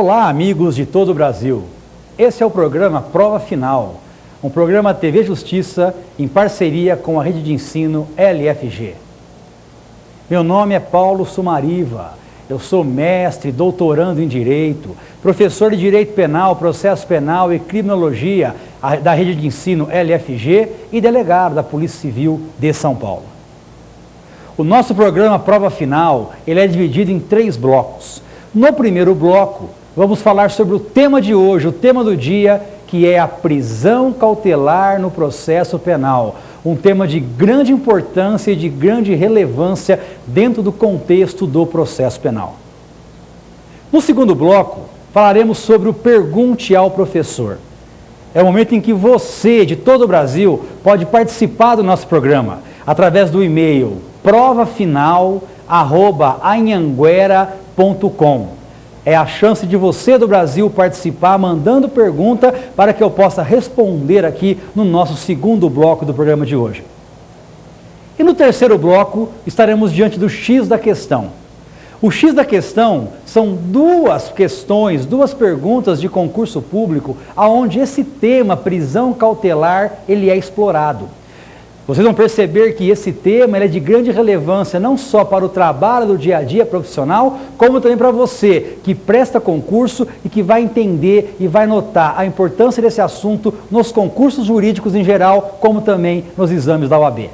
Olá, amigos de todo o Brasil. Esse é o programa Prova Final, um programa TV Justiça em parceria com a rede de ensino LFG. Meu nome é Paulo Sumariva, eu sou mestre, doutorando em Direito, professor de Direito Penal, Processo Penal e Criminologia da rede de ensino LFG e delegado da Polícia Civil de São Paulo. O nosso programa Prova Final, ele é dividido em 3 blocos. No primeiro bloco, vamos falar sobre o tema de hoje, o tema do dia, que é a prisão cautelar no processo penal. Um tema de grande importância e de grande relevância dentro do contexto do processo penal. No segundo bloco, falaremos sobre o Pergunte ao Professor. É o momento em que você, de todo o Brasil, pode participar do nosso programa através do e-mail provafinal@anhanguera.com. É a chance de você do Brasil participar mandando pergunta para que eu possa responder aqui no nosso segundo bloco do programa de hoje. E no terceiro bloco estaremos diante do X da questão. O X da questão são 2 questões, 2 perguntas de concurso público onde esse tema, prisão cautelar, ele é explorado. Vocês vão perceber que esse tema é de grande relevância não só para o trabalho do dia a dia profissional, como também para você que presta concurso e que vai entender e vai notar a importância desse assunto nos concursos jurídicos em geral, como também nos exames da OAB.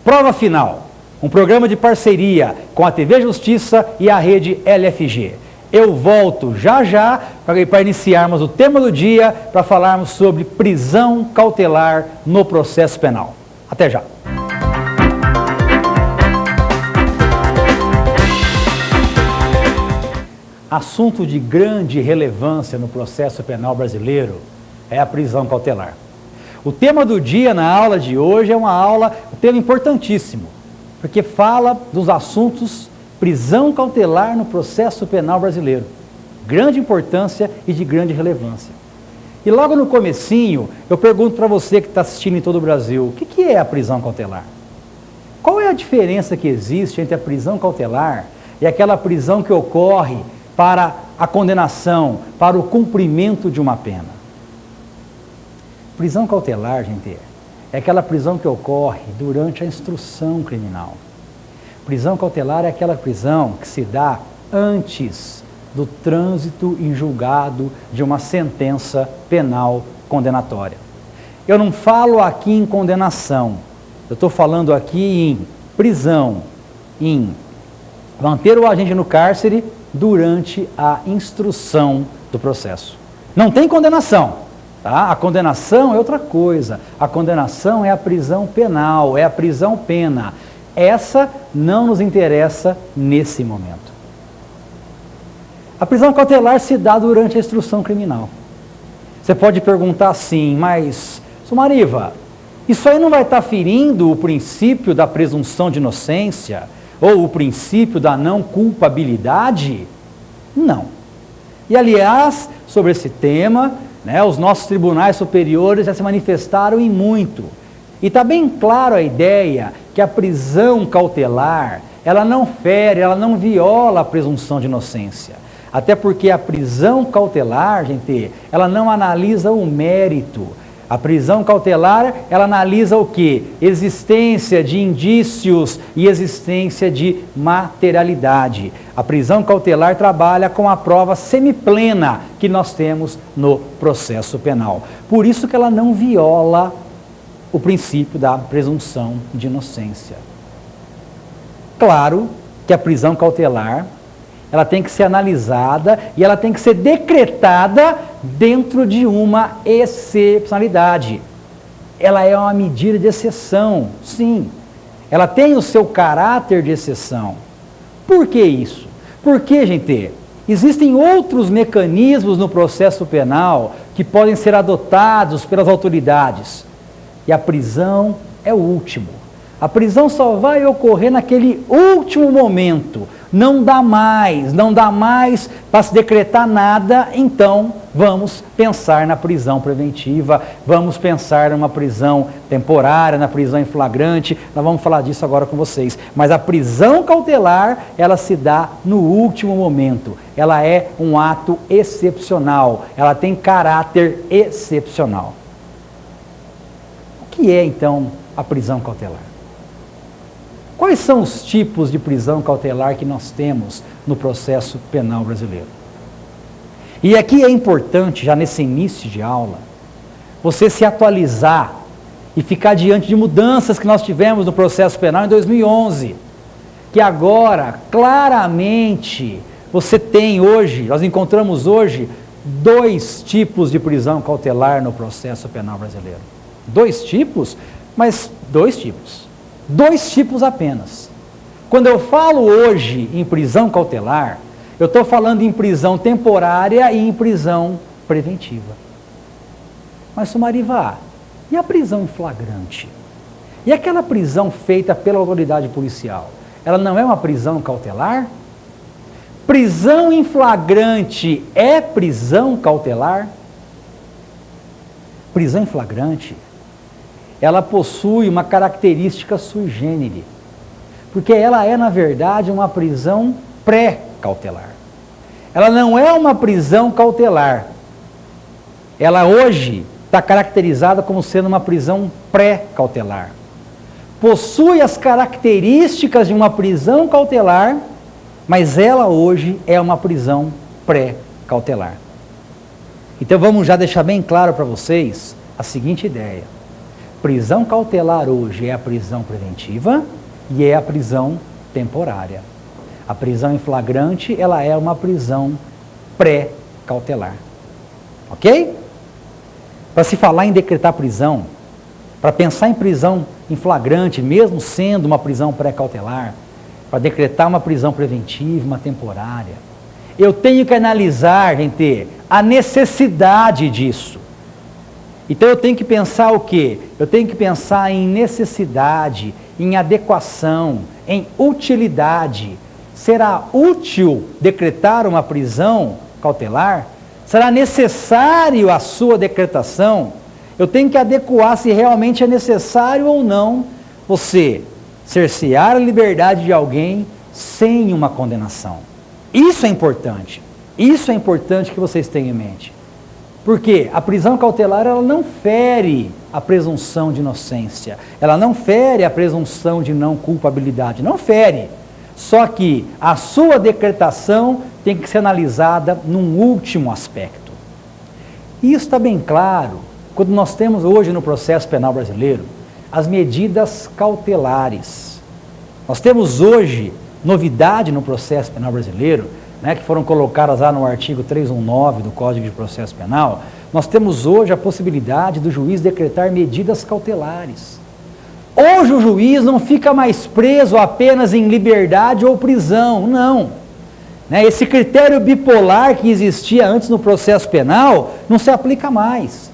Prova Final, um programa de parceria com a TV Justiça e a rede LFG. Eu volto já para iniciarmos o tema do dia, para falarmos sobre prisão cautelar no processo penal. Até já! Assunto de grande relevância no processo penal brasileiro é a prisão cautelar. O tema do dia na aula de hoje é um tema importantíssimo, porque fala dos assuntos prisão cautelar no processo penal brasileiro. Grande importância e de grande relevância. E logo no comecinho, eu pergunto para você que está assistindo em todo o Brasil, o que é a prisão cautelar? Qual é a diferença que existe entre a prisão cautelar e aquela prisão que ocorre para a condenação, para o cumprimento de uma pena? Prisão cautelar, gente, é aquela prisão que ocorre durante a instrução criminal. Prisão cautelar é aquela prisão que se dá antes do trânsito em julgado de uma sentença penal condenatória. Eu não falo aqui em condenação, eu estou falando aqui em prisão, em manter o agente no cárcere durante a instrução do processo. Não tem condenação, tá? A condenação é outra coisa, a condenação é a prisão penal, é a prisão pena. Essa não nos interessa nesse momento. A prisão cautelar se dá durante a instrução criminal. Você pode perguntar assim, mas, Sumariva, isso aí não vai estar ferindo o princípio da presunção de inocência ou o princípio da não culpabilidade? Não. E, aliás, sobre esse tema, os nossos tribunais superiores já se manifestaram em muito. E está bem claro a ideia que a prisão cautelar, ela não fere, ela não viola a presunção de inocência. Até porque a prisão cautelar, gente, ela não analisa o mérito. A prisão cautelar, ela analisa o quê? Existência de indícios e existência de materialidade. A prisão cautelar trabalha com a prova semiplena que nós temos no processo penal. Por isso que ela não viola o princípio da presunção de inocência. Claro que a prisão cautelar, ela tem que ser analisada e ela tem que ser decretada dentro de uma excepcionalidade. Ela é uma medida de exceção, sim. Ela tem o seu caráter de exceção. Por que isso? Porque, gente, existem outros mecanismos no processo penal que podem ser adotados pelas autoridades. E a prisão é o último. A prisão só vai ocorrer naquele último momento. Não dá mais para se decretar nada, então vamos pensar na prisão preventiva, vamos pensar numa prisão temporária, na prisão em flagrante, nós vamos falar disso agora com vocês. Mas a prisão cautelar, ela se dá no último momento, ela é um ato excepcional, ela tem caráter excepcional. O que é então a prisão cautelar? Quais são os tipos de prisão cautelar que nós temos no processo penal brasileiro? E aqui é importante, já nesse início de aula, você se atualizar e ficar diante de mudanças que nós tivemos no processo penal em 2011. Que agora, claramente, você tem hoje, nós encontramos hoje, 2 tipos de prisão cautelar no processo penal brasileiro. 2 tipos, mas 2 tipos. 2 tipos apenas. Quando eu falo hoje em prisão cautelar, eu estou falando em prisão temporária e em prisão preventiva. Mas, Sumariva, e a prisão em flagrante? E aquela prisão feita pela autoridade policial? Ela não é uma prisão cautelar? Prisão em flagrante é prisão cautelar? Prisão em flagrante, ela possui uma característica sui generis, porque ela é, na verdade, uma prisão pré-cautelar. Ela não é uma prisão cautelar. Ela hoje está caracterizada como sendo uma prisão pré-cautelar. Possui as características de uma prisão cautelar, mas ela hoje é uma prisão pré-cautelar. Então vamos já deixar bem claro para vocês a seguinte ideia. Prisão cautelar hoje é a prisão preventiva e é a prisão temporária. A prisão em flagrante, ela é uma prisão pré-cautelar. Ok? Para se falar em decretar prisão, para pensar em prisão em flagrante, mesmo sendo uma prisão pré-cautelar, para decretar uma prisão preventiva, uma temporária, eu tenho que analisar, gente, a necessidade disso. Então eu tenho que pensar o quê? Eu tenho que pensar em necessidade, em adequação, em utilidade. Será útil decretar uma prisão cautelar? Será necessário a sua decretação? Eu tenho que adequar se realmente é necessário ou não você cercear a liberdade de alguém sem uma condenação. Isso é importante. Isso é importante que vocês tenham em mente. Porque a prisão cautelar, ela não fere a presunção de inocência. Ela não fere a presunção de não culpabilidade. Não fere. Só que a sua decretação tem que ser analisada num último aspecto. E isso está bem claro quando nós temos hoje no processo penal brasileiro as medidas cautelares. Nós temos hoje novidade no processo penal brasileiro, né, que foram colocadas lá no artigo 319 do Código de Processo Penal. Nós temos hoje a possibilidade do juiz decretar medidas cautelares. Hoje o juiz não fica mais preso apenas em liberdade ou prisão, não. Né? Esse critério bipolar que existia antes no processo penal não se aplica mais.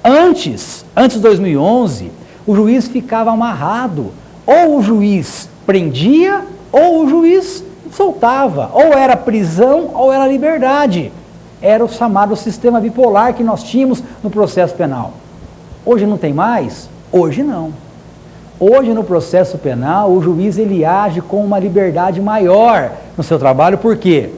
Antes de 2011, o juiz ficava amarrado. Ou o juiz prendia, ou o juiz soltava. Ou era prisão, ou era liberdade. Era o chamado sistema bipolar que nós tínhamos no processo penal. Hoje não tem mais? Hoje não. Hoje, no processo penal, o juiz ele age com uma liberdade maior no seu trabalho, por quê?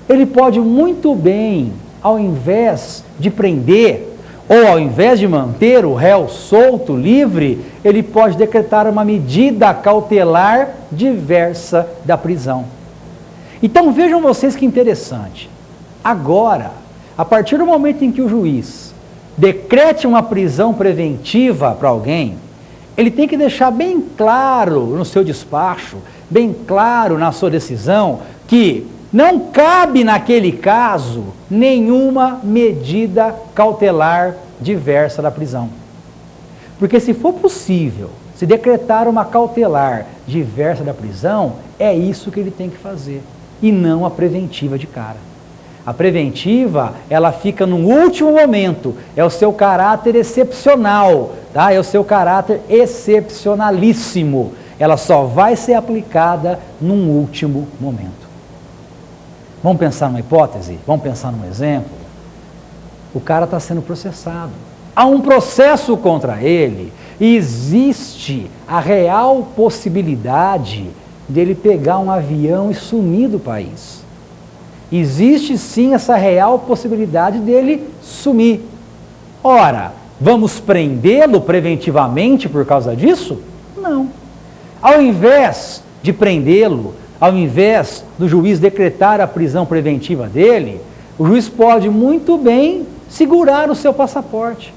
Ele pode muito bem, ao invés de prender, ou ao invés de manter o réu solto, livre, ele pode decretar uma medida cautelar diversa da prisão. Então vejam vocês que interessante. Agora, a partir do momento em que o juiz decrete uma prisão preventiva para alguém, ele tem que deixar bem claro no seu despacho, bem claro na sua decisão, que não cabe naquele caso nenhuma medida cautelar diversa da prisão. Porque se for possível se decretar uma cautelar diversa da prisão, é isso que ele tem que fazer, e não a preventiva de cara. A preventiva, ela fica no último momento, é o seu caráter excepcional, tá? É o seu caráter excepcionalíssimo. Ela só vai ser aplicada num último momento. Vamos pensar numa hipótese? Vamos pensar num exemplo? O cara está sendo processado. Há um processo contra ele e existe a real possibilidade dele pegar um avião e sumir do país. Existe sim essa real possibilidade dele sumir. Ora, vamos prendê-lo preventivamente por causa disso? Não. Ao invés de prendê-lo, ao invés do juiz decretar a prisão preventiva dele, o juiz pode muito bem segurar o seu passaporte.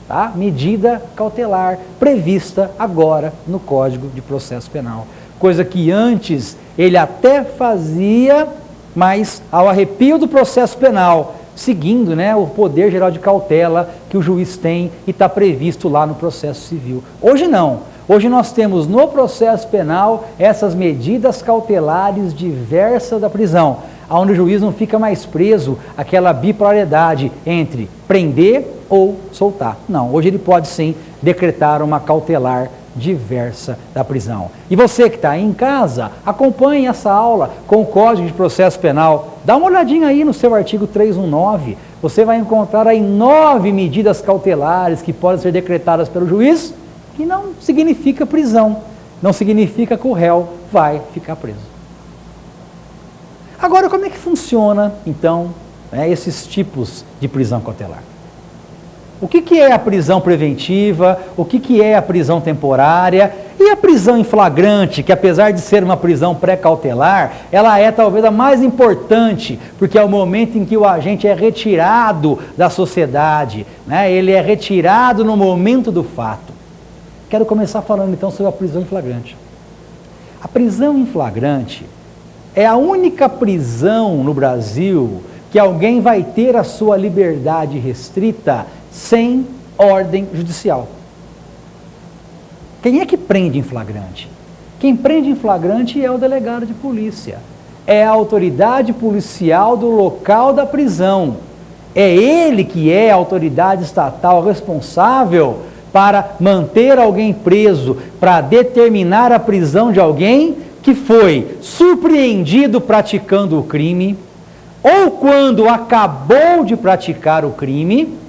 Tá? Medida cautelar prevista agora no Código de Processo Penal. Coisa que antes ele até fazia, mas ao arrepio do processo penal, seguindo, né, o poder geral de cautela que o juiz tem e está previsto lá no processo civil. Hoje não. Hoje nós temos no processo penal essas medidas cautelares diversas da prisão, onde o juiz não fica mais preso àquela bipolaridade entre prender ou soltar. Não, hoje ele pode sim decretar uma cautelar diversa da prisão. E você que está aí em casa, acompanhe essa aula com o Código de Processo Penal. Dá uma olhadinha aí no seu artigo 319. Você vai encontrar aí 9 medidas cautelares que podem ser decretadas pelo juiz, que não significa prisão, não significa que o réu vai ficar preso. Agora, como é que funciona, então, esses tipos de prisão cautelar? O que é a prisão preventiva? O que é a prisão temporária? E a prisão em flagrante, que apesar de ser uma prisão pré-cautelar, ela é talvez a mais importante, porque é o momento em que o agente é retirado da sociedade, né? Ele é retirado no momento do fato. Quero começar falando então sobre a prisão em flagrante. A prisão em flagrante é a única prisão no Brasil que alguém vai ter a sua liberdade restrita sem ordem judicial. Quem é que prende em flagrante? Quem prende em flagrante é o delegado de polícia. É a autoridade policial do local da prisão. É ele que é a autoridade estatal responsável para manter alguém preso, para determinar a prisão de alguém que foi surpreendido praticando o crime, ou quando acabou de praticar o crime,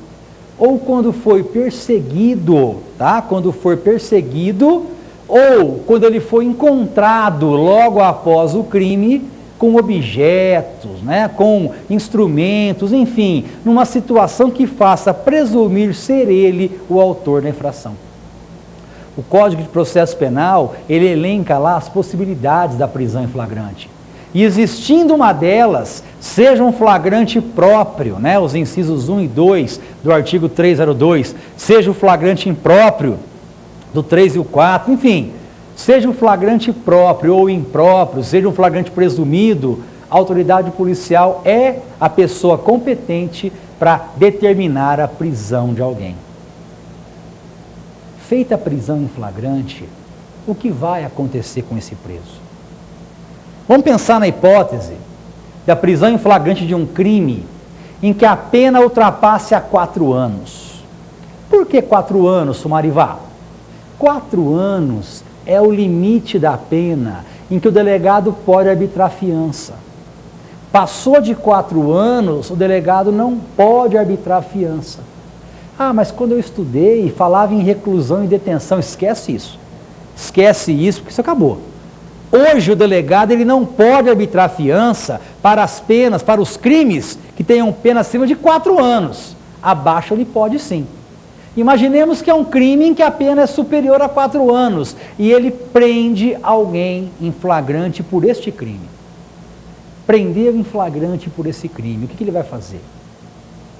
ou quando foi perseguido, tá? Quando for perseguido, ou quando ele foi encontrado logo após o crime com objetos, né? Com instrumentos, enfim, numa situação que faça presumir ser ele o autor da infração. O Código de Processo Penal, ele elenca lá as possibilidades da prisão em flagrante. E existindo uma delas, seja um flagrante próprio, né, os incisos 1 e 2 do artigo 302, seja o flagrante impróprio do 3 e o 4, enfim, seja um flagrante próprio ou impróprio, seja um flagrante presumido, a autoridade policial é a pessoa competente para determinar a prisão de alguém. Feita a prisão em flagrante, o que vai acontecer com esse preso? Vamos pensar na hipótese da prisão em flagrante de um crime em que a pena ultrapasse a 4 anos. Por que 4 anos, Sumarivá? 4 anos é o limite da pena em que o delegado pode arbitrar fiança. Passou de 4 anos, o delegado não pode arbitrar fiança. Ah, mas quando eu estudei, falava em reclusão e detenção. Esquece isso. Esquece isso, porque isso acabou. Hoje o delegado ele não pode arbitrar fiança para as penas, para os crimes que tenham pena acima de 4 anos. Abaixo ele pode sim. Imaginemos que é um crime em que a pena é superior a 4 anos e ele prende alguém em flagrante por este crime. Prendeu em flagrante por esse crime, o que ele vai fazer?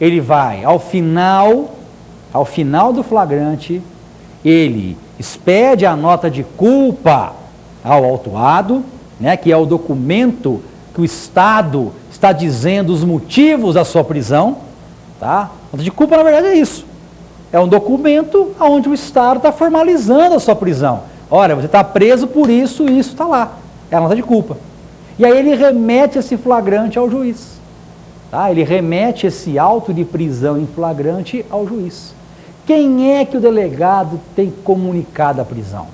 Ele vai, ao final do flagrante, ele expede a nota de culpa ao autuado, né, que é o documento que o Estado está dizendo os motivos da sua prisão. Tá? A nota de culpa, na verdade, é isso. É um documento onde o Estado está formalizando a sua prisão. Olha, você está preso por isso e isso está lá. É a nota de culpa. E aí ele remete esse flagrante ao juiz. Tá? Ele remete esse auto de prisão em flagrante ao juiz. Quem é que o delegado tem que comunicar da prisão?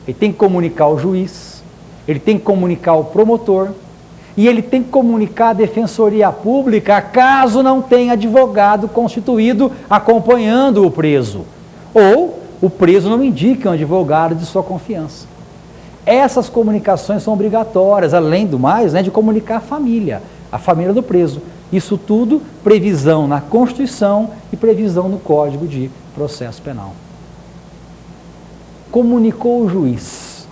Ele tem que comunicar ao juiz, ele tem que comunicar ao promotor, E ele tem que comunicar à Defensoria Pública caso não tenha advogado constituído acompanhando o preso. Ou o preso não indique um advogado de sua confiança. Essas comunicações são obrigatórias, além do mais, de comunicar a família do preso. Isso tudo, previsão na Constituição e previsão no Código de Processo Penal. Comunicou o juiz.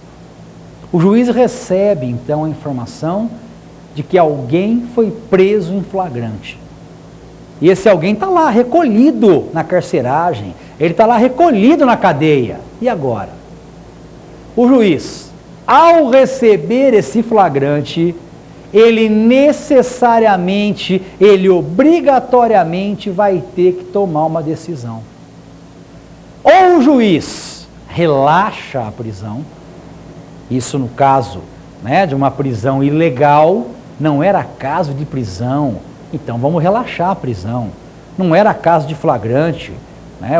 O juiz recebe, então, a informação de que alguém foi preso em flagrante. E esse alguém está lá, recolhido na carceragem, ele está lá recolhido na cadeia. E agora? O juiz, ao receber esse flagrante, ele necessariamente, ele obrigatoriamente vai ter que tomar uma decisão. Ou o juiz relaxa a prisão, isso no caso de uma prisão ilegal, não era caso de prisão, então vamos relaxar a prisão. Não era caso de flagrante,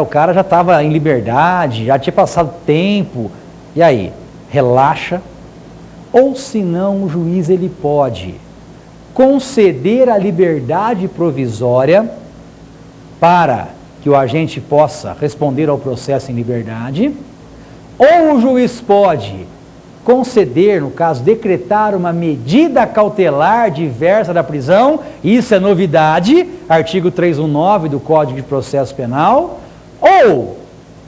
o cara já estava em liberdade, já tinha passado tempo, e aí? Relaxa. Ou se não, o juiz ele pode conceder a liberdade provisória para que o agente possa responder ao processo em liberdade, ou o juiz pode conceder, no caso, decretar uma medida cautelar diversa da prisão, isso é novidade, artigo 319 do Código de Processo Penal, ou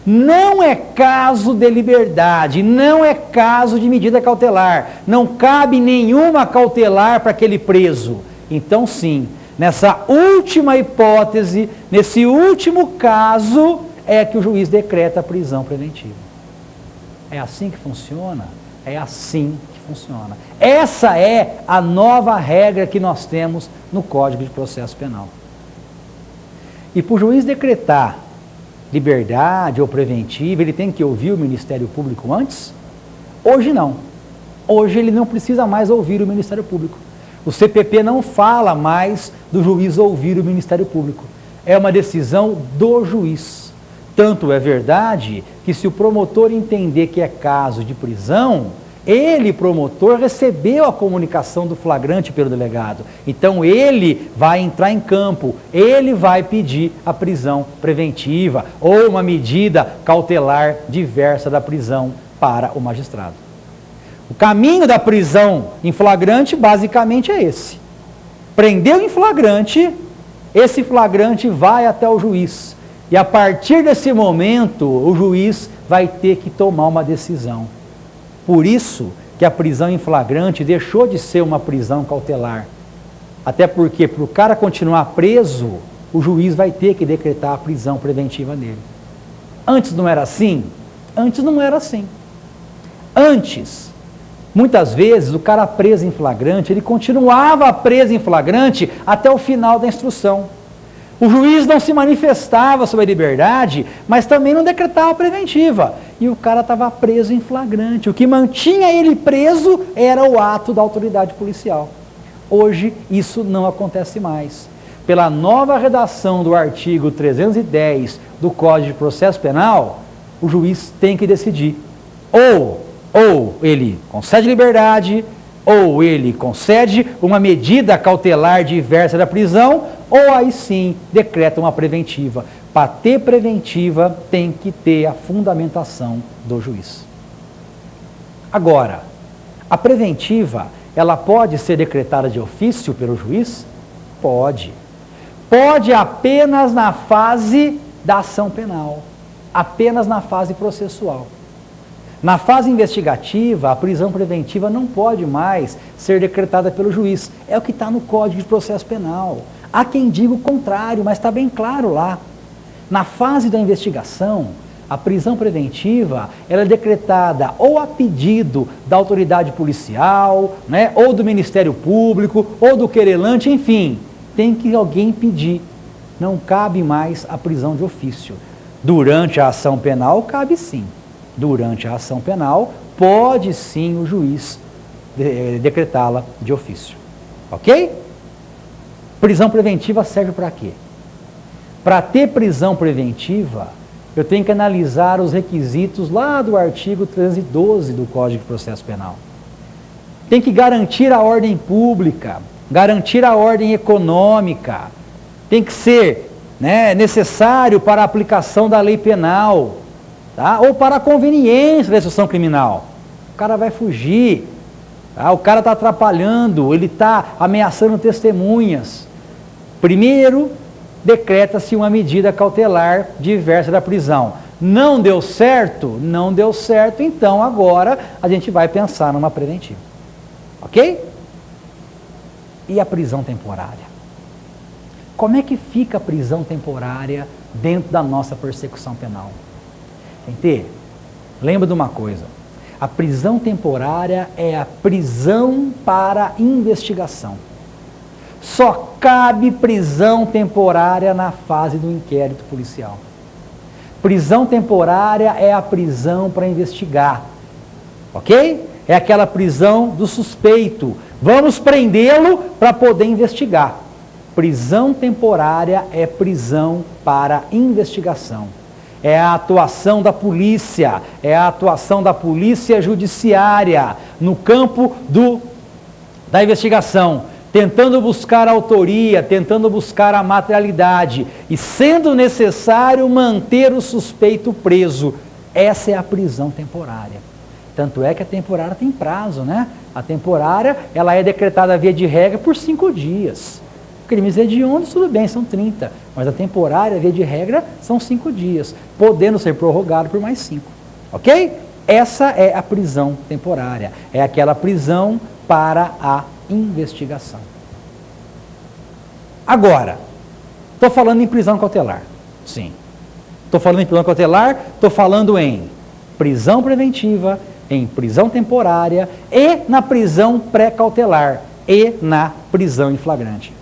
não é caso de liberdade, não é caso de medida cautelar, não cabe nenhuma cautelar para aquele preso. Então sim, nessa última hipótese, nesse último caso, é que o juiz decreta a prisão preventiva. É assim que funciona? É assim que funciona. Essa é a nova regra que nós temos no Código de Processo Penal. E para o juiz decretar liberdade ou preventiva, ele tem que ouvir o Ministério Público antes? Hoje não. Hoje ele não precisa mais ouvir o Ministério Público. O CPP não fala mais do juiz ouvir o Ministério Público. É uma decisão do juiz. Tanto é verdade que se o promotor entender que é caso de prisão, ele, promotor, recebeu a comunicação do flagrante pelo delegado. Então ele vai entrar em campo, ele vai pedir a prisão preventiva ou uma medida cautelar diversa da prisão para o magistrado. O caminho da prisão em flagrante basicamente é esse. Prendeu em flagrante, esse flagrante vai até o juiz. E a partir desse momento, o juiz vai ter que tomar uma decisão. Por isso que a prisão em flagrante deixou de ser uma prisão cautelar. Até porque, para o cara continuar preso, o juiz vai ter que decretar a prisão preventiva nele. Antes não era assim? Antes não era assim. Antes, muitas vezes, o cara preso em flagrante, ele continuava preso em flagrante até o final da instrução. O juiz não se manifestava sobre a liberdade, mas também não decretava a preventiva. E o cara estava preso em flagrante. O que mantinha ele preso era o ato da autoridade policial. Hoje, isso não acontece mais. Pela nova redação do artigo 310 do Código de Processo Penal, o juiz tem que decidir. Ou ele concede liberdade, ou ele concede uma medida cautelar diversa da prisão, ou aí sim decreta uma preventiva. Para ter preventiva, tem que ter a fundamentação do juiz. Agora, a preventiva, ela pode ser decretada de ofício pelo juiz? Pode. Pode apenas na fase da ação penal, apenas na fase processual. Na fase investigativa, a prisão preventiva não pode mais ser decretada pelo juiz. É o que está no Código de Processo Penal. Há quem diga o contrário, mas está bem claro lá. Na fase da investigação, a prisão preventiva ela é decretada ou a pedido da autoridade policial, ou do Ministério Público, ou do querelante, enfim. Tem que alguém pedir. Não cabe mais a prisão de ofício. Durante a ação penal, cabe sim. Durante a ação penal, pode sim o juiz decretá-la de ofício. Ok? Prisão preventiva serve para quê? Para ter prisão preventiva, eu tenho que analisar os requisitos lá do artigo 312 do Código de Processo Penal. tem que garantir a ordem pública, garantir a ordem econômica, tem que ser, né, necessário para a aplicação da lei penal, tá? Ou para a conveniência da execução criminal. O cara vai fugir, tá? O cara está atrapalhando, ele está ameaçando testemunhas. Primeiro, decreta-se uma medida cautelar diversa da prisão. Não deu certo? Não deu certo, então agora a gente vai pensar numa preventiva. Ok? E a prisão temporária? Como é que fica a prisão temporária dentro da nossa persecução penal? Gente, lembra de uma coisa. A prisão temporária é a prisão para investigação. Só cabe prisão temporária na fase do inquérito policial. Prisão temporária é a prisão para investigar, ok? É aquela prisão do suspeito. Vamos prendê-lo para poder investigar. Prisão temporária é prisão para investigação. É a atuação da polícia, é a atuação da polícia judiciária no campo da investigação, tentando buscar a autoria, tentando buscar a materialidade e, sendo necessário, manter o suspeito preso. Essa é a prisão temporária. Tanto é que a temporária tem prazo, né? A temporária, ela é decretada via de regra por 5 dias. Crimes hediondos, tudo bem, são 30. Mas a temporária, via de regra, são 5 dias, podendo ser prorrogado por mais 5. Ok? Essa é a prisão temporária. É aquela prisão para a investigação. Agora, estou falando em prisão cautelar. Sim. Estou falando em prisão cautelar, estou falando em prisão preventiva, em prisão temporária e na prisão pré-cautelar e na prisão em flagrante.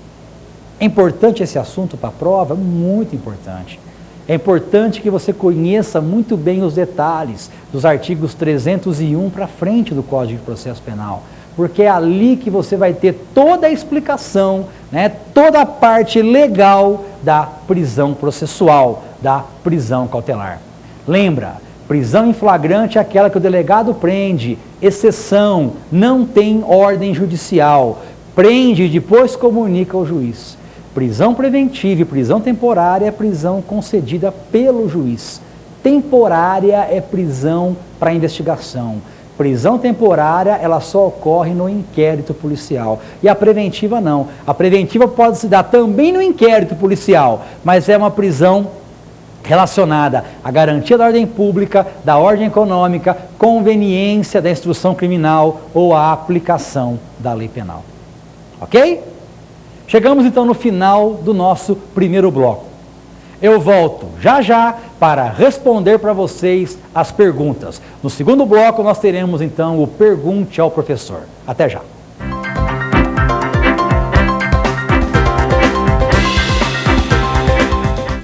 É importante esse assunto para a prova? Muito importante. É importante que você conheça muito bem os detalhes dos artigos 301 para frente do Código de Processo Penal, porque é ali que você vai ter toda a explicação, né, toda a parte legal da prisão processual, da prisão cautelar. Lembra, prisão em flagrante é aquela que o delegado prende, exceção, não tem ordem judicial, prende e depois comunica ao juiz. Prisão preventiva e prisão temporária é prisão concedida pelo juiz. Temporária é prisão para investigação. Prisão temporária, ela só ocorre no inquérito policial. E a preventiva não. A preventiva pode se dar também no inquérito policial, mas é uma prisão relacionada à garantia da ordem pública, da ordem econômica, conveniência da instrução criminal ou à aplicação da lei penal. Ok? Chegamos então no final do nosso primeiro bloco. Eu volto já já para responder para vocês as perguntas. No segundo bloco nós teremos então o Pergunte ao Professor. Até já.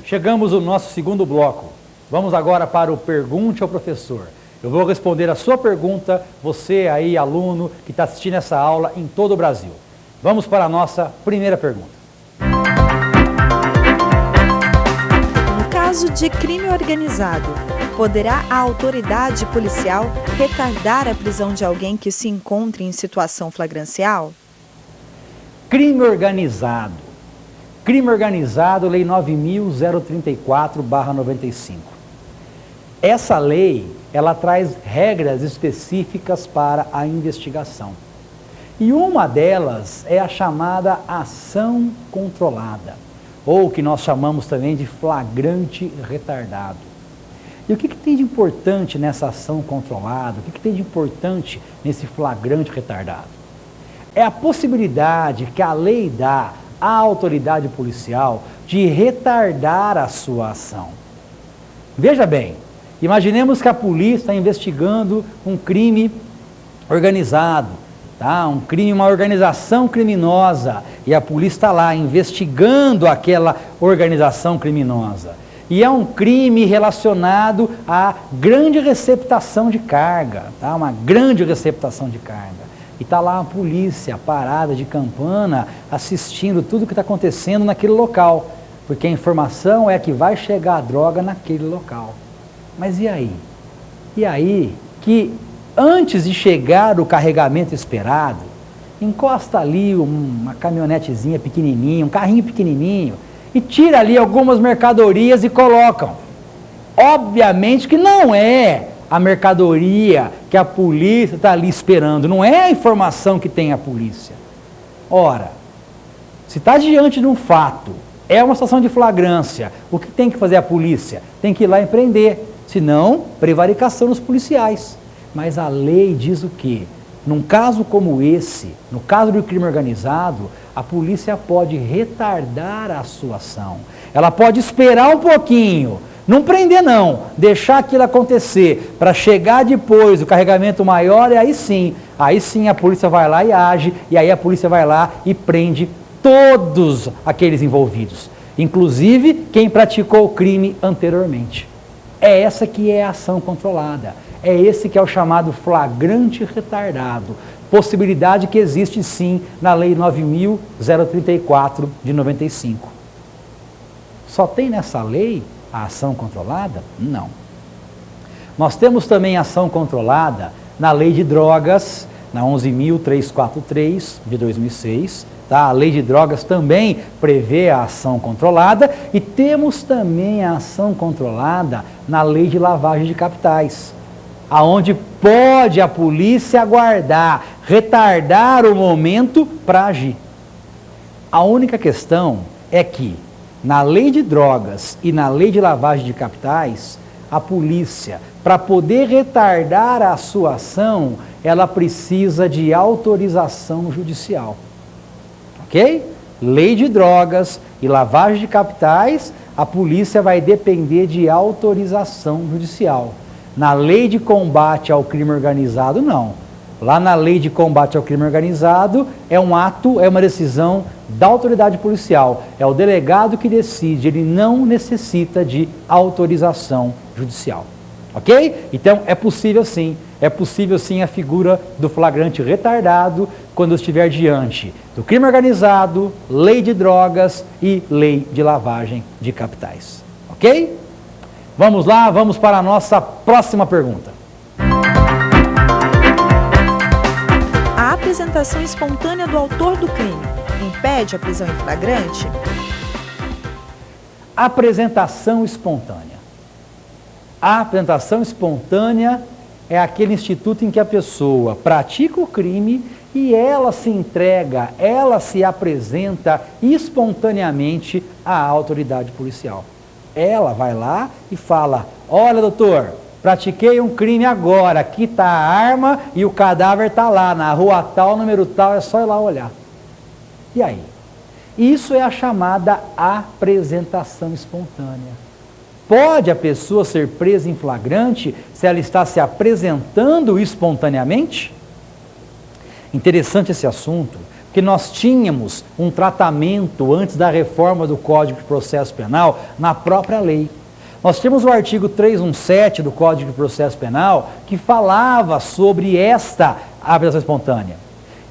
Chegamos no nosso segundo bloco. Vamos agora para o Pergunte ao Professor. Eu vou responder a sua pergunta, você aí, aluno, que está assistindo essa aula em todo o Brasil. Vamos para a nossa primeira pergunta. No caso de crime organizado, poderá a autoridade policial retardar a prisão de alguém que se encontre em situação flagrancial? Crime organizado. Crime organizado, Lei 9.034/95. Essa lei, ela traz regras específicas para a investigação. E uma delas é a chamada ação controlada, ou que nós chamamos também de flagrante retardado. E o que tem de importante nessa ação controlada? O que tem de importante nesse flagrante retardado? É a possibilidade que a lei dá à autoridade policial de retardar a sua ação. Veja bem, imaginemos que a polícia está investigando um crime organizado, tá? Um crime, uma organização criminosa, e a polícia está lá investigando aquela organização criminosa. E é um crime relacionado à grande receptação de carga, tá? Uma grande receptação de carga. E está lá a polícia parada de campana, assistindo tudo o que está acontecendo naquele local, porque a informação é que vai chegar a droga naquele local. Mas e aí? E aí que antes de chegar o carregamento esperado, encosta ali uma caminhonetezinha pequenininha, um carrinho pequenininho, e tira ali algumas mercadorias e colocam. Obviamente que não é a mercadoria que a polícia está ali esperando, não é a informação que tem a polícia. Ora, se está diante de um fato, é uma situação de flagrância, o que tem que fazer a polícia? Tem que ir lá e prender, senão prevaricação dos policiais. Mas a lei diz o quê? Num caso como esse, no caso do crime organizado, a polícia pode retardar a sua ação. Ela pode esperar um pouquinho, não prender não, deixar aquilo acontecer, para chegar depois o carregamento maior, e aí sim a polícia vai lá e age, e aí a polícia vai lá e prende todos aqueles envolvidos, inclusive quem praticou o crime anteriormente. É essa que é a ação controlada, é esse que é o chamado flagrante retardado, possibilidade que existe sim na Lei 9.034 de 95. Só tem nessa lei a ação controlada? Não. Nós temos também a ação controlada na Lei de Drogas, na 11.343 de 2006, tá? A Lei de Drogas também prevê a ação controlada, e temos também a ação controlada na Lei de Lavagem de Capitais, aonde pode a polícia aguardar, retardar o momento para agir. A única questão é que na Lei de Drogas e na Lei de Lavagem de Capitais, a polícia, para poder retardar a sua ação, ela precisa de autorização judicial. Ok? Lei de Drogas e Lavagem de Capitais, a polícia vai depender de autorização judicial. Na Lei de Combate ao Crime Organizado, não. Lá na Lei de Combate ao Crime Organizado, é um ato, é uma decisão da autoridade policial. É o delegado que decide, ele não necessita de autorização judicial. Ok? Então, é possível sim a figura do flagrante retardado quando estiver diante do crime organizado, lei de drogas e lei de lavagem de capitais. Ok? Vamos lá, vamos para a nossa próxima pergunta. A apresentação espontânea do autor do crime impede a prisão em flagrante? Apresentação espontânea. A apresentação espontânea é aquele instituto em que a pessoa pratica o crime e ela se entrega, ela se apresenta espontaneamente à autoridade policial. Ela vai lá e fala: olha, doutor, pratiquei um crime agora, aqui está a arma e o cadáver está lá, na rua tal, número tal, é só ir lá olhar. E aí? Isso é a chamada apresentação espontânea. Pode a pessoa ser presa em flagrante se ela está se apresentando espontaneamente? Interessante esse assunto, porque nós tínhamos um tratamento antes da reforma do Código de Processo Penal na própria lei. Nós temos o artigo 317 do Código de Processo Penal que falava sobre esta apresentação espontânea.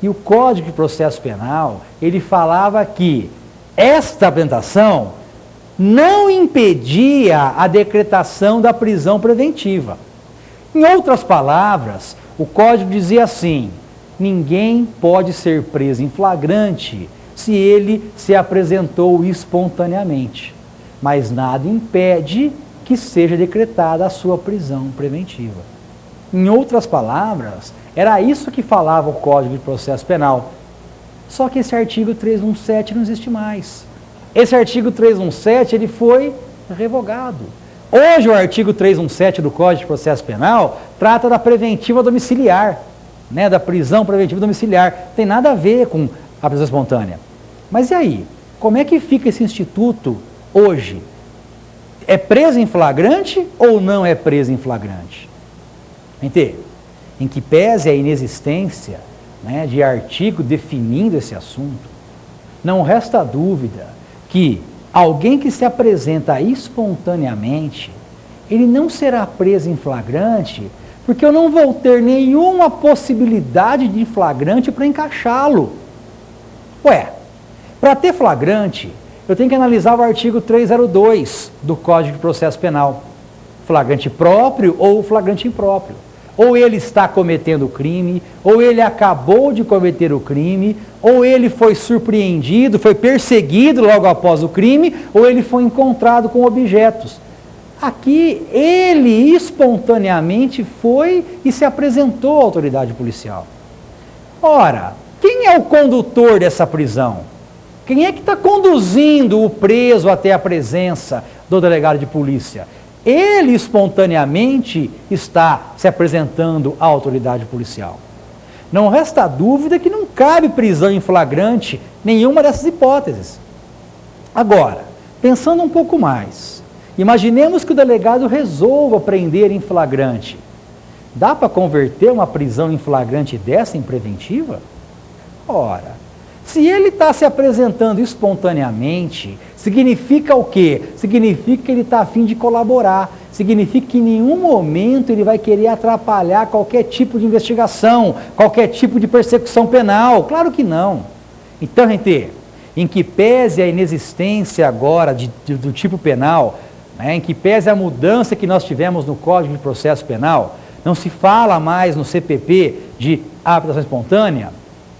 E o Código de Processo Penal, ele falava que esta apresentação não impedia a decretação da prisão preventiva. Em outras palavras, o Código dizia assim: ninguém pode ser preso em flagrante se ele se apresentou espontaneamente, mas nada impede que seja decretada a sua prisão preventiva. Em outras palavras, era isso que falava o Código de Processo Penal. Só que esse artigo 317 não existe mais. Esse artigo 317 ele foi revogado. Hoje o artigo 317 do Código de Processo Penal trata da preventiva domiciliar, né, da prisão preventiva domiciliar. Não tem nada a ver com a prisão espontânea. Mas e aí? Como é que fica esse instituto hoje? É preso em flagrante ou não é preso em flagrante? Entende? Em que pese a inexistência, né, de artigo definindo esse assunto, não resta dúvida que alguém que se apresenta espontaneamente, ele não será preso em flagrante, porque eu não vou ter nenhuma possibilidade de flagrante para encaixá-lo. Ué, para ter flagrante, eu tenho que analisar o artigo 302 do Código de Processo Penal, flagrante próprio ou flagrante impróprio. ou ele está cometendo o crime, ou ele acabou de cometer o crime, ou ele foi surpreendido, foi perseguido logo após o crime, ou ele foi encontrado com objetos. Aqui, ele espontaneamente foi e se apresentou à autoridade policial. Ora, quem é o condutor dessa prisão? Quem é que está conduzindo o preso até a presença do delegado de polícia? Ele espontaneamente está se apresentando à autoridade policial. Não resta dúvida que não cabe prisão em flagrante nenhuma dessas hipóteses. Agora, pensando um pouco mais, imaginemos que o delegado resolva prender em flagrante. Dá para converter uma prisão em flagrante dessa em preventiva? Ora, se ele está se apresentando espontaneamente, significa o quê? Significa que ele está a fim de colaborar. Significa que em nenhum momento ele vai querer atrapalhar qualquer tipo de investigação, qualquer tipo de persecução penal. Claro que não. Então, gente, em que pese a inexistência agora do tipo penal, em que pese a mudança que nós tivemos no Código de Processo Penal, não se fala mais no CPP de habilitação espontânea,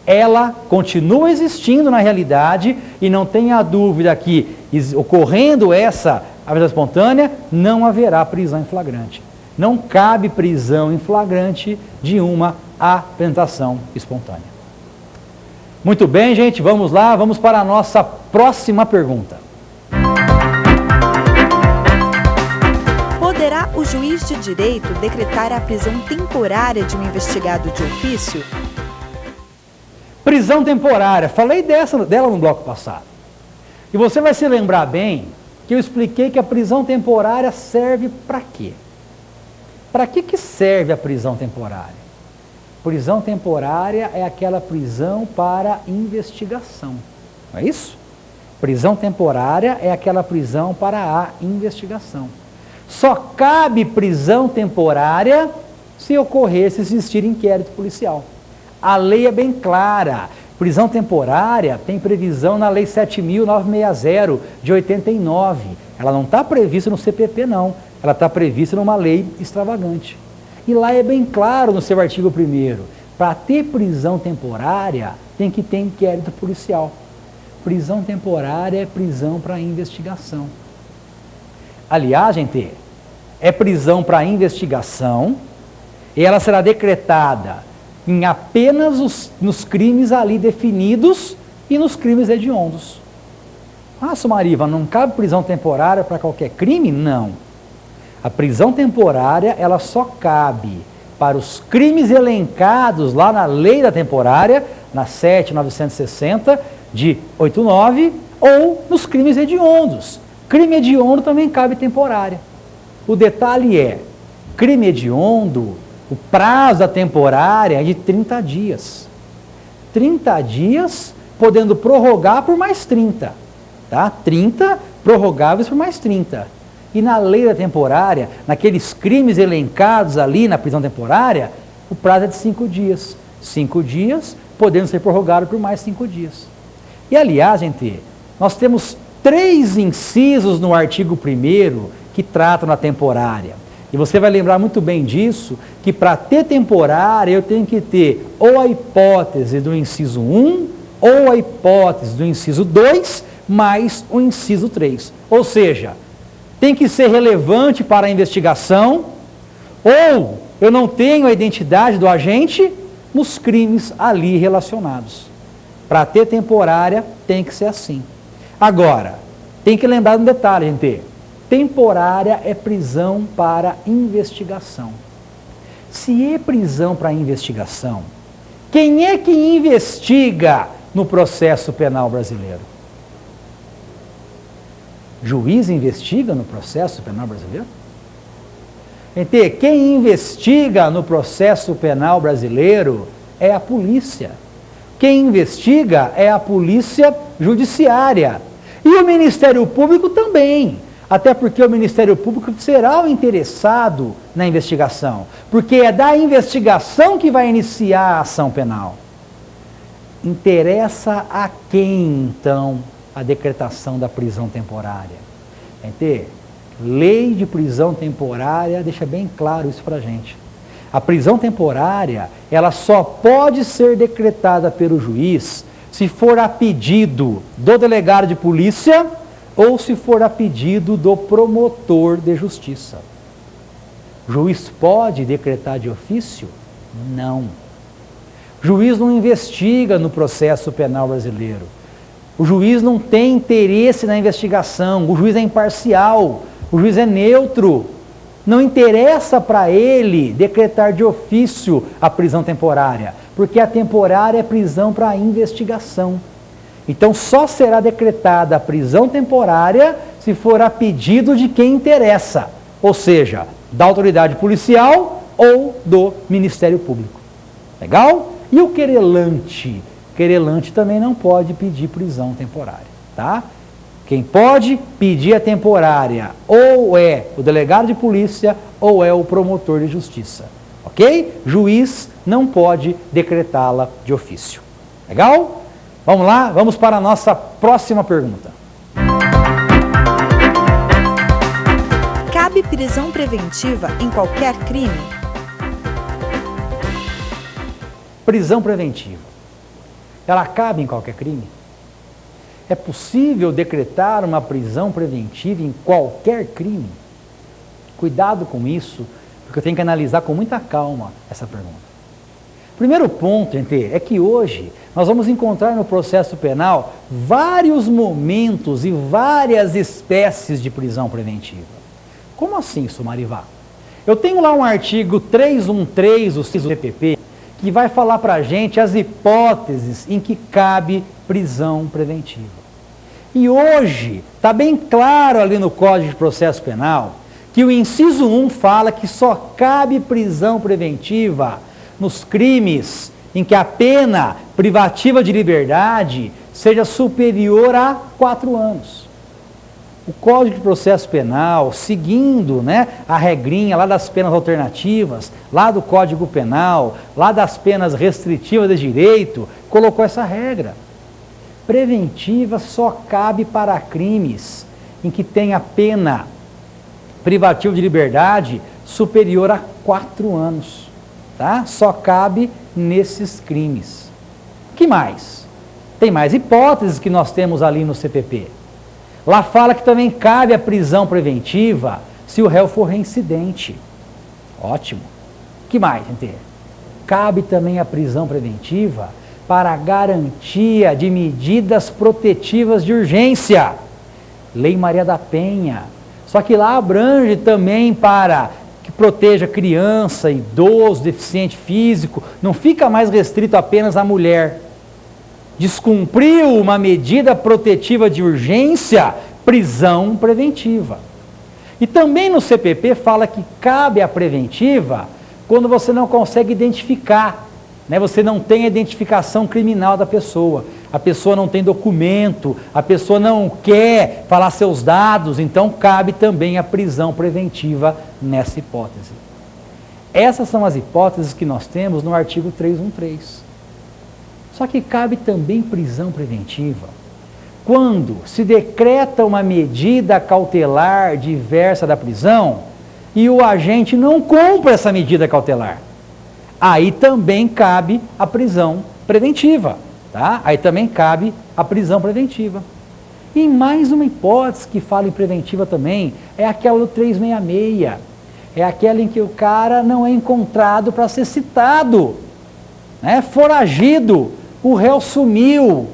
ela continua existindo na realidade e não tenha dúvida que, ocorrendo essa habilitação espontânea, não haverá prisão em flagrante. Não cabe prisão em flagrante de uma apresentação espontânea. Muito bem, gente, vamos lá, vamos para a nossa próxima pergunta. Poderá o juiz de direito decretar a prisão temporária de um investigado de ofício? Prisão temporária, falei dela no bloco passado. E você vai se lembrar bem que eu expliquei que a prisão temporária serve para quê? Para que serve a prisão temporária? Prisão temporária é aquela prisão para investigação, não é isso? Prisão temporária é aquela prisão para a investigação. Só cabe prisão temporária se ocorrer, se existir inquérito policial. A lei é bem clara. Prisão temporária tem previsão na Lei 7.960 de 89. Ela não está prevista no CPP, não. Ela está prevista numa lei extravagante. E lá é bem claro no seu artigo 1º. Para ter prisão temporária, tem que ter inquérito policial. Prisão temporária é prisão para investigação. Aliás, gente, é prisão para investigação e ela será decretada em apenas nos crimes ali definidos e nos crimes hediondos. Ah, Sumariva, não cabe prisão temporária para qualquer crime? Não. A prisão temporária, ela só cabe para os crimes elencados lá na lei da temporária, na 7.960 de 89, ou nos crimes hediondos. Crime hediondo também cabe temporária. O detalhe é, crime hediondo, o prazo da temporária é de 30 dias. 30 dias, podendo prorrogar por mais 30. Tá? 30 prorrogáveis por mais 30. E na lei da temporária, naqueles crimes elencados ali na prisão temporária, o prazo é de 5 dias. 5 dias, podendo ser prorrogado por mais 5 dias. E aliás, gente, nós temos 3 incisos no artigo 1º que tratam da temporária. E você vai lembrar muito bem disso, que para ter temporária eu tenho que ter ou a hipótese do inciso 1, ou a hipótese do inciso 2, mais o inciso 3. Ou seja, tem que ser relevante para a investigação, ou eu não tenho a identidade do agente nos crimes ali relacionados. Para ter temporária tem que ser assim. Agora, tem que lembrar um detalhe, gente. Temporária é prisão para investigação. Se é prisão para investigação, quem é que investiga no processo penal brasileiro? Juiz investiga no processo penal brasileiro? Gente, quem investiga no processo penal brasileiro é a polícia. Quem investiga é a polícia judiciária. E o Ministério Público também. Até porque o Ministério Público será o interessado na investigação. Porque é da investigação que vai iniciar a ação penal. Interessa a quem, então, a decretação da prisão temporária? Gente, lei de prisão temporária deixa bem claro isso para a gente. A prisão temporária, ela só pode ser decretada pelo juiz se for a pedido do delegado de polícia ou se for a pedido do promotor de justiça. O juiz pode decretar de ofício? Não. O juiz não investiga no processo penal brasileiro. O juiz não tem interesse na investigação. O juiz é imparcial. O juiz é neutro. Não interessa para ele decretar de ofício a prisão temporária, porque a temporária é prisão para investigação. Então só será decretada a prisão temporária se for a pedido de quem interessa, ou seja, da autoridade policial ou do Ministério Público. Legal? E o querelante? O querelante também não pode pedir prisão temporária, tá? Quem pode pedir a temporária ou é o delegado de polícia ou é o promotor de justiça, ok? Juiz não pode decretá-la de ofício. Legal? Vamos lá? Vamos para a nossa próxima pergunta. Cabe prisão preventiva em qualquer crime? Prisão preventiva. Ela cabe em qualquer crime? É possível decretar uma prisão preventiva em qualquer crime? Cuidado com isso, porque eu tenho que analisar com muita calma essa pergunta. Primeiro ponto, gente, é que hoje nós vamos encontrar no processo penal vários momentos e várias espécies de prisão preventiva. Como assim, Sumarivá? Eu tenho lá um artigo 313 do CPP que vai falar para a gente as hipóteses em que cabe prisão preventiva. E hoje está bem claro ali no Código de Processo Penal que o inciso 1 fala que só cabe prisão preventiva nos crimes em que a pena privativa de liberdade seja superior a 4 anos. O Código de Processo Penal, seguindo, a regrinha lá das penas alternativas, lá do Código Penal, lá das penas restritivas de direito, colocou essa regra. Preventiva só cabe para crimes em que tem a pena privativa de liberdade superior a 4 anos. Tá? Só cabe nesses crimes. Que mais? Tem mais hipóteses que nós temos ali no CPP. Lá fala que também cabe a prisão preventiva se o réu for reincidente. Ótimo. Que mais, gente? Cabe também a prisão preventiva para a garantia de medidas protetivas de urgência. Lei Maria da Penha. Só que lá abrange também para que proteja criança, idoso, deficiente físico. Não fica mais restrito apenas à mulher. Descumpriu uma medida protetiva de urgência, prisão preventiva. E também no CPP fala que cabe a preventiva quando você não consegue identificar, você não tem a identificação criminal da pessoa, a pessoa não tem documento, a pessoa não quer falar seus dados, então cabe também a prisão preventiva nessa hipótese. Essas são as hipóteses que nós temos no artigo 313. Só que cabe também prisão preventiva quando se decreta uma medida cautelar diversa da prisão e o agente não cumpre essa medida cautelar. Aí também cabe a prisão preventiva, tá? Aí também cabe a prisão preventiva. E mais uma hipótese que fala em preventiva também é aquela do 366. É aquela em que o cara não é encontrado para ser citado, foragido. O réu sumiu,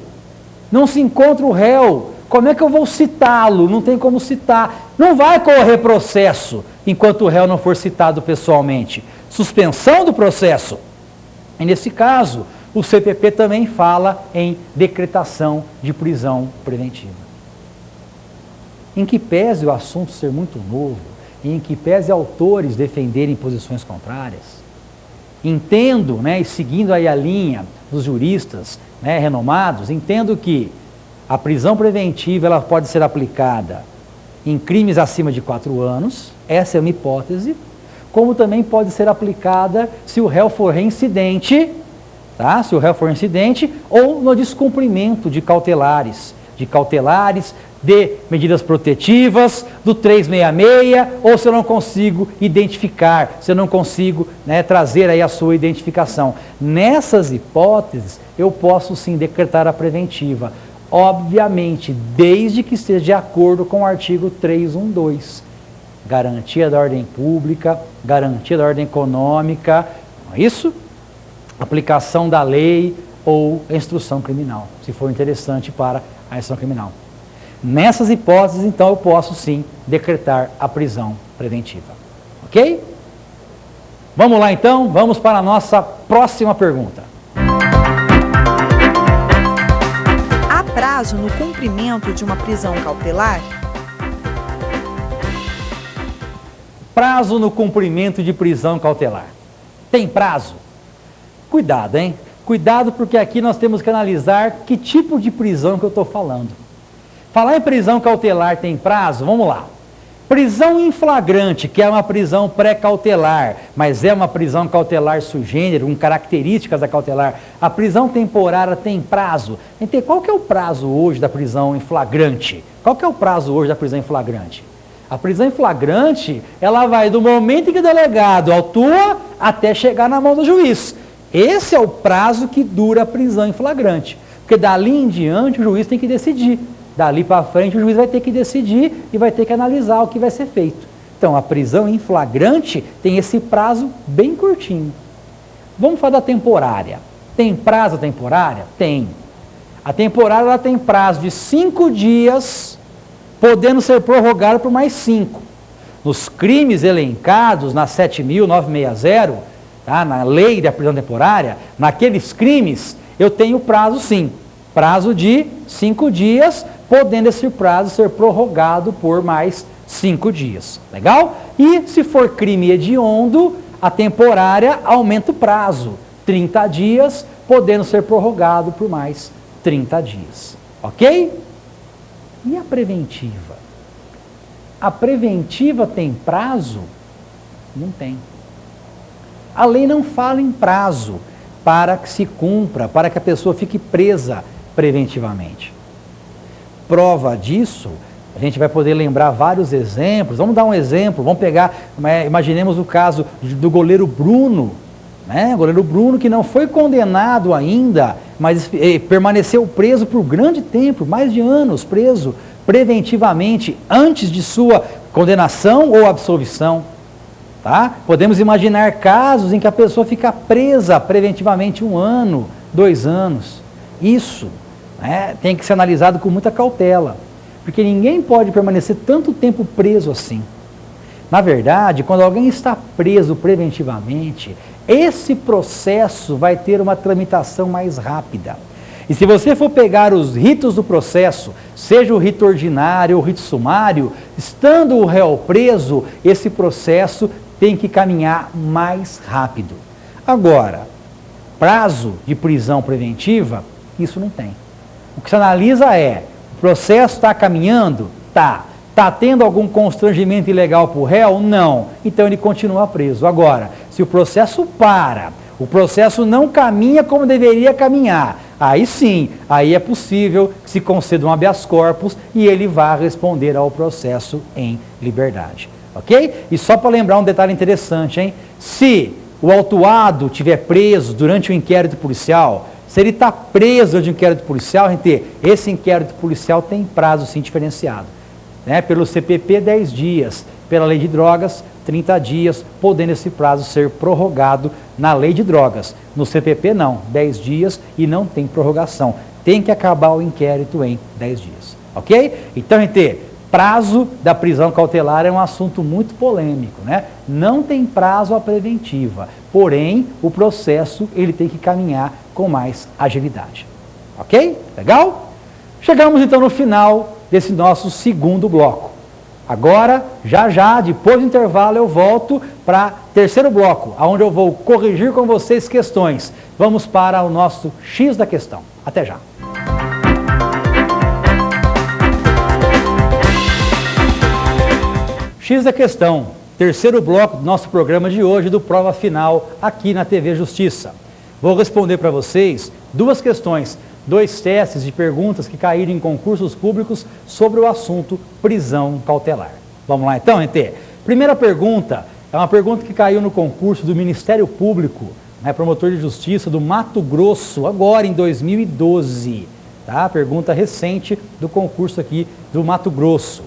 não se encontra o réu, como é que eu vou citá-lo? Não tem como citar, não vai correr processo enquanto o réu não for citado pessoalmente. Suspensão do processo. E nesse caso, o CPP também fala em decretação de prisão preventiva. Em que pese o assunto ser muito novo, e em que pese autores defenderem posições contrárias, entendo, e seguindo aí a linha dos juristas renomados, entendo que a prisão preventiva ela pode ser aplicada em crimes acima de 4 anos, essa é uma hipótese, como também pode ser aplicada se o réu for reincidente, tá? Se o réu for reincidente ou no descumprimento de cautelares, de cautelares, de medidas protetivas, do 366, ou se eu não consigo identificar, se eu não consigo, né, trazer aí a sua identificação. Nessas hipóteses, eu posso sim decretar a preventiva, obviamente, desde que esteja de acordo com o artigo 312. Garantia da ordem pública, garantia da ordem econômica, não é isso? Aplicação da lei ou a instrução criminal, se for interessante para a instrução criminal. Nessas hipóteses, então, eu posso sim decretar a prisão preventiva. Ok? Vamos lá então, vamos para a nossa próxima pergunta. Há prazo no cumprimento de uma prisão cautelar? Prazo no cumprimento de prisão cautelar. Tem prazo? Cuidado, hein? Cuidado, porque aqui nós temos que analisar que tipo de prisão que eu estou falando. Falar em prisão cautelar tem prazo? Vamos lá. Prisão em flagrante, que é uma prisão pré-cautelar, mas é uma prisão cautelar sui generis, com características da cautelar. A prisão temporária tem prazo. Então, qual que é o prazo hoje da prisão em flagrante? Qual que é o prazo hoje da prisão em flagrante? A prisão em flagrante, ela vai do momento em que o delegado autua até chegar na mão do juiz. Esse é o prazo que dura a prisão em flagrante. Porque dali em diante o juiz tem que decidir. Dali para frente o juiz vai ter que decidir e vai ter que analisar o que vai ser feito. Então a prisão em flagrante tem esse prazo bem curtinho. Vamos falar da temporária. Tem prazo temporária? Tem. A temporária ela tem prazo de 5 dias, podendo ser prorrogado por mais 5. Nos crimes elencados na 7.960, tá, na lei da prisão temporária, naqueles crimes eu tenho prazo sim. Prazo de 5 dias, podendo esse prazo ser prorrogado por mais 5 dias. Legal? E se for crime hediondo, a temporária aumenta o prazo. 30 dias, podendo ser prorrogado por mais 30 dias. Ok? E a preventiva? A preventiva tem prazo? Não tem. A lei não fala em prazo para que se cumpra, para que a pessoa fique presa preventivamente. Prova disso, a gente vai poder lembrar vários exemplos. Vamos dar um exemplo, vamos pegar, imaginemos o caso do goleiro Bruno, né? O goleiro Bruno que não foi condenado ainda, mas permaneceu preso por grande tempo, mais de anos preso preventivamente antes de sua condenação ou absolvição. Tá? Podemos imaginar casos em que a pessoa fica presa preventivamente 1 ano, 2 anos. Isso, né, tem que ser analisado com muita cautela, porque ninguém pode permanecer tanto tempo preso assim. Na verdade, quando alguém está preso preventivamente, esse processo vai ter uma tramitação mais rápida. E se você for pegar os ritos do processo, seja o rito ordinário ou o rito sumário, estando o réu preso, esse processo tem que caminhar mais rápido. Agora, prazo de prisão preventiva, isso não tem. O que se analisa é, o processo está caminhando? Tá. Está tendo algum constrangimento ilegal para o réu? Não. Então ele continua preso. Agora, se o processo para, o processo não caminha como deveria caminhar, aí sim, aí é possível que se conceda um habeas corpus e ele vá responder ao processo em liberdade. Ok? E só para lembrar um detalhe interessante, hein? Se o autuado estiver preso durante o inquérito policial, se ele está preso durante o inquérito policial, gente, esse inquérito policial tem prazo sim diferenciado. Né? Pelo CPP, 10 dias. Pela lei de drogas, 30 dias, podendo esse prazo ser prorrogado na lei de drogas. No CPP, não. 10 dias e não tem prorrogação. Tem que acabar o inquérito em 10 dias. Ok? Então, gente, prazo da prisão cautelar é um assunto muito polêmico, né? Não tem prazo a preventiva, porém o processo ele tem que caminhar com mais agilidade. Ok? Legal? Chegamos então no final desse nosso segundo bloco. Agora, já, depois do intervalo eu volto para terceiro bloco, onde eu vou corrigir com vocês questões. Vamos para o nosso X da questão. Até já. X da questão, terceiro bloco do nosso programa de hoje, do Prova Final, aqui na TV Justiça. Vou responder para vocês 2 questões 2 testes de perguntas que caíram em concursos públicos sobre o assunto prisão cautelar. Vamos lá então, NT? Primeira pergunta é uma pergunta que caiu no concurso do Ministério Público, né, promotor de justiça do Mato Grosso, agora em 2012. Tá? Pergunta recente do concurso aqui do Mato Grosso.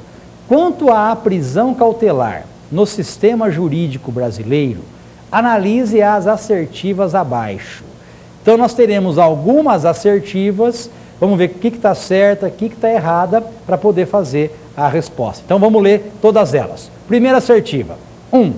Quanto à prisão cautelar no sistema jurídico brasileiro, analise as assertivas abaixo. Então nós teremos algumas assertivas, vamos ver o que está certa, o que está errada, para poder fazer a resposta. Então vamos ler todas elas. Primeira assertiva. 1.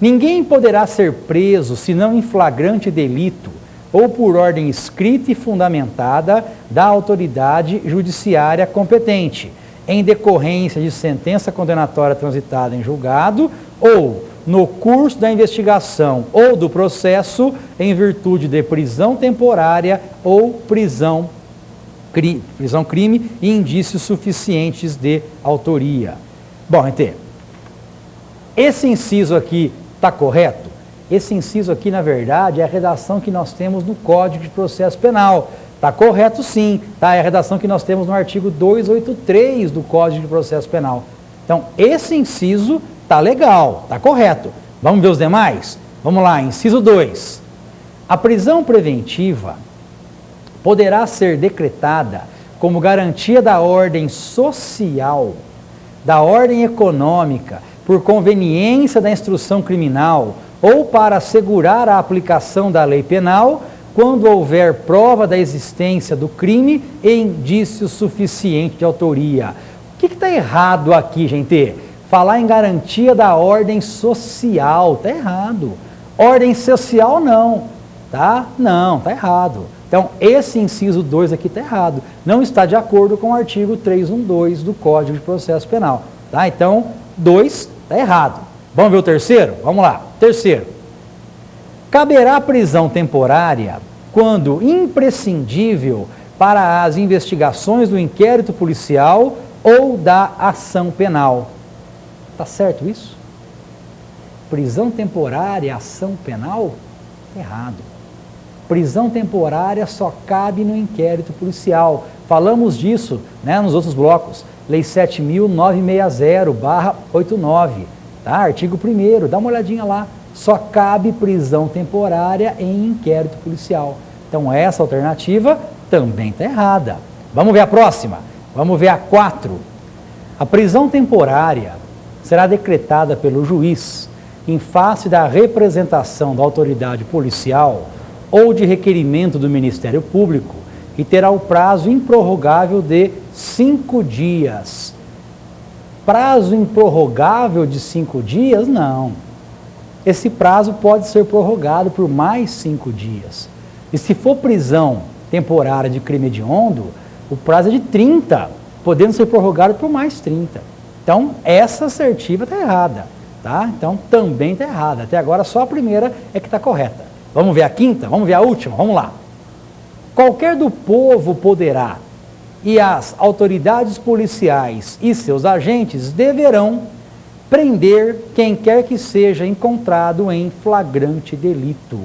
Ninguém poderá ser preso senão em flagrante delito ou por ordem escrita e fundamentada da autoridade judiciária competente, em decorrência de sentença condenatória transitada em julgado ou no curso da investigação ou do processo em virtude de prisão temporária ou prisão crime e indícios suficientes de autoria. Bom, NT, esse inciso aqui está correto? Esse inciso aqui, na verdade, é a redação que nós temos no Código de Processo Penal. Está correto sim, tá? É a redação que nós temos no artigo 283 do Código de Processo Penal. Então, esse inciso está legal, está correto. Vamos ver os demais? Vamos lá, inciso 2. A prisão preventiva poderá ser decretada como garantia da ordem social, da ordem econômica, por conveniência da instrução criminal ou para assegurar a aplicação da lei penal, quando houver prova da existência do crime e indício suficiente de autoria. O que está errado aqui, gente? Falar em garantia da ordem social, está errado. Ordem social não, tá? Não, está errado. Então, esse inciso 2 aqui está errado. Não está de acordo com o artigo 312 do Código de Processo Penal, tá? Então, 2 está errado. Vamos ver o terceiro? Vamos lá. Terceiro. Caberá prisão temporária quando imprescindível para as investigações do inquérito policial ou da ação penal. Está certo isso? Prisão temporária, ação penal? Está errado. Prisão temporária só cabe no inquérito policial. Falamos disso, né, nos outros blocos. Lei 7.960/89, tá? Artigo 1º, dá uma olhadinha lá. Só cabe prisão temporária em inquérito policial. Então essa alternativa também está errada. Vamos ver a próxima. Vamos ver a 4. A prisão temporária será decretada pelo juiz em face da representação da autoridade policial ou de requerimento do Ministério Público e terá o prazo improrrogável de 5 dias. Prazo improrrogável de 5 dias? Não. Esse prazo pode ser prorrogado por mais 5 dias. E se for prisão temporária de crime hediondo, o prazo é de 30, podendo ser prorrogado por mais 30. Então, essa assertiva está errada, tá? Então, também está errada. Até agora, só a primeira é que está correta. Vamos ver a quinta? Vamos ver a última? Vamos lá. Qualquer do povo poderá, e as autoridades policiais e seus agentes deverão prender quem quer que seja encontrado em flagrante delito.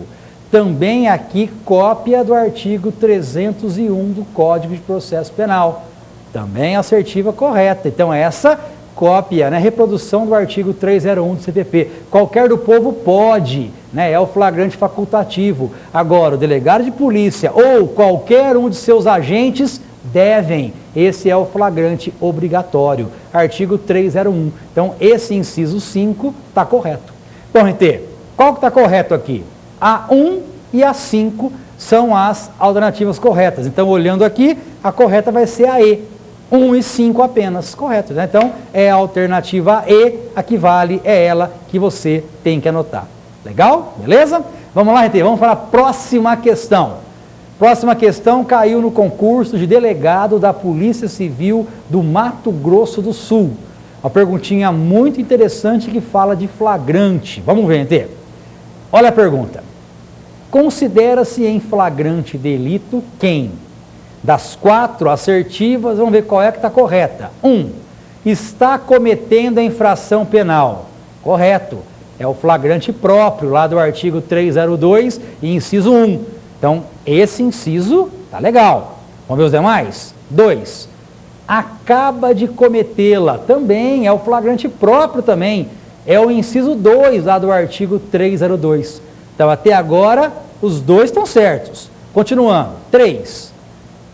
Também aqui cópia do artigo 301 do Código de Processo Penal. Também assertiva correta. Então essa cópia, né, reprodução do artigo 301 do CPP. Qualquer do povo pode, né, é o flagrante facultativo. Agora, o delegado de polícia ou qualquer um de seus agentes devem. Esse é o flagrante obrigatório. Artigo 301. Então, esse inciso 5 está correto. Bom, RT, qual que está correto aqui? A 1 e a 5 são as alternativas corretas. Então, olhando aqui, a correta vai ser a E. 1 e 5 apenas, correto, né? Então, é a alternativa E, a que vale, é ela que você tem que anotar. Legal? Beleza? Vamos lá, RT, vamos para a próxima questão. Próxima questão caiu no concurso de delegado da Polícia Civil do Mato Grosso do Sul. Uma perguntinha muito interessante que fala de flagrante. Vamos ver, RT. Olha a pergunta. Considera-se em flagrante delito quem? Das 4 assertivas, vamos ver qual é que está correta. 1. Está cometendo a infração penal. Correto. É o flagrante próprio, lá do artigo 302, inciso 1. Então, esse inciso está legal. Vamos ver os demais? 2. Acaba de cometê-la. Também é o flagrante próprio também. É o inciso 2 lá do artigo 302. Então, até agora, os dois estão certos. Continuando. 3.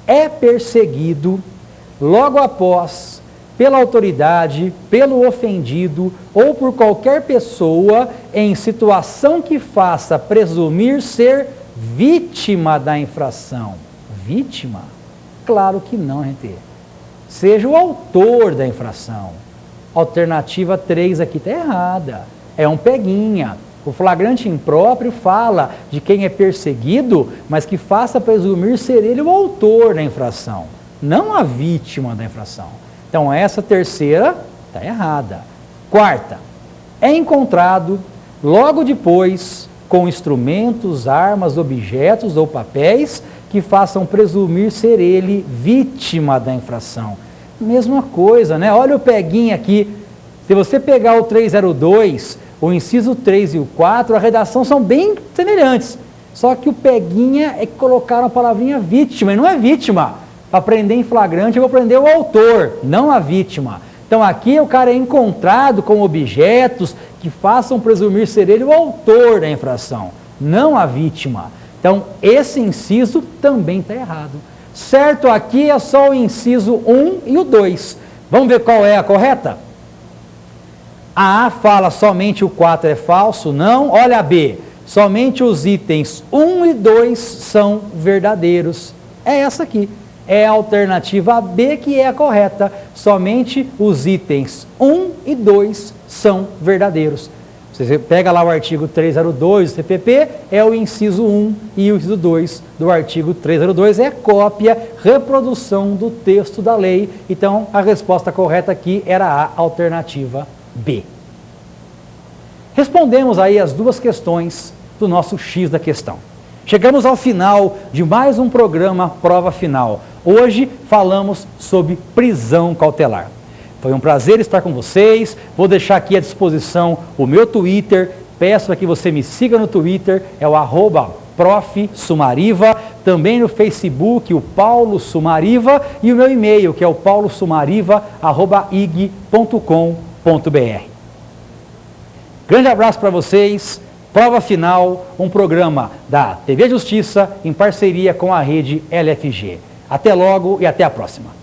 É perseguido logo após, pela autoridade, pelo ofendido ou por qualquer pessoa em situação que faça presumir ser vítima da infração. Vítima? Claro que não, gente. Seja o autor da infração. Alternativa 3 aqui está errada. É um peguinha. O flagrante impróprio fala de quem é perseguido, mas que faça presumir ser ele o autor da infração, não a vítima da infração. Então, essa terceira está errada. 4. É encontrado logo depois com instrumentos, armas, objetos ou papéis que façam presumir ser ele vítima da infração. Mesma coisa, né? Olha o peguinha aqui. Se você pegar o 302, o inciso 3 e o 4, a redação são bem semelhantes. Só que o peguinha é que colocaram a palavrinha vítima, e não é vítima. Para prender em flagrante, eu vou prender o autor, não a vítima. Então aqui o cara é encontrado com objetos que façam presumir ser ele o autor da infração, não a vítima. Então esse inciso também está errado. Certo aqui é só o inciso 1 e o 2. Vamos ver qual é a correta? A fala somente o 4 é falso, não. Olha a B, somente os itens 1 e 2 são verdadeiros. É essa aqui, é a alternativa B que é a correta. Somente os itens 1 e 2 são verdadeiros. Você pega lá o artigo 302 do CPP, é o inciso 1 e o inciso 2 do artigo 302, é cópia, reprodução do texto da lei. Então, a resposta correta aqui era a alternativa B. Respondemos aí as duas questões do nosso X da questão. Chegamos ao final de mais um programa Prova Final. Hoje falamos sobre prisão cautelar. Foi um prazer estar com vocês. Vou deixar aqui à disposição o meu Twitter. Peço para que você me siga no Twitter, é o @profsumariva. Também no Facebook, o Paulo Sumariva. E o meu e-mail, que é o paulosumariva@ig.com.br. Grande abraço para vocês. Prova Final, um programa da TV Justiça em parceria com a rede LFG. Até logo e até a próxima.